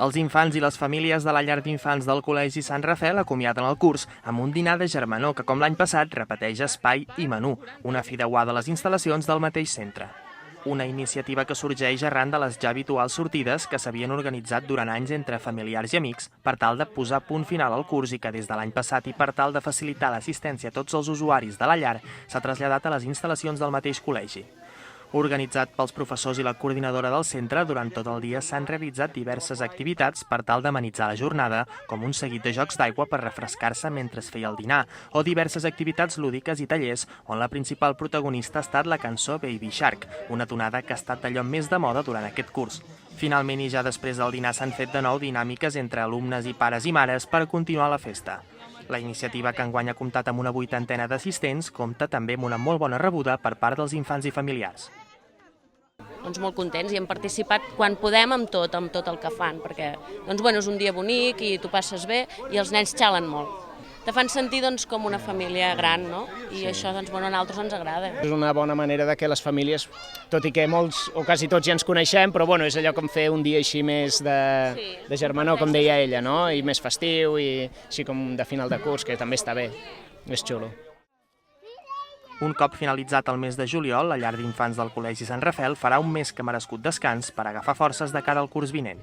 Els infants i les famílies de la llar d'infants del Col·legi Sant Rafel acomiaden el curs amb un dinar de germanor que, com l'any passat, repeteix espai i menú, una fideuada a les instal·lacions del mateix centre. Una iniciativa que sorgeix arran de les ja habituals sortides que s'havien organitzat durant anys entre familiars i amics per tal de posar punt final al curs i que des de l'any passat i per tal de facilitar l'assistència a tots els usuaris de la llar s'ha traslladat a les instal·lacions del mateix col·legi. Organitzat pels professors i la coordinadora del centre, durant tot el dia s'han realitzat diverses activitats per tal d'amenitzar la jornada, com un seguit de jocs d'aigua per refrescar-se mentre es feia el dinar, o diverses activitats lúdiques i tallers on la principal protagonista ha estat la cançó Baby Shark, una tonada que ha estat allò més de moda durant aquest curs. Finalment, i ja després del dinar, s'han fet de nou dinàmiques entre alumnes i pares i mares per continuar la festa. La iniciativa, que enguany ha comptat amb una 80ena d'assistents, compta també amb una molt bona rebuda per part dels infants i familiars. Doncs molt contents i hem participat quan podem amb tot el que fan, perquè és un dia bonic i tu passes bé i els nens xalen molt. Te fan sentir com una família gran, no? I això a nosaltres ens agrada. És una bona manera de que les famílies, tot i que molts o quasi tots ja ens coneixem, però és allò com fer un dia així més de germanor, com deia ella, no? I més festiu i així com de final de curs, que també està bé, és xulo. Un cop finalitzat el mes de juliol, la llar d'infants del Col·legi Sant Rafel farà un més que merescut descans per agafar forces de cara al curs vinent.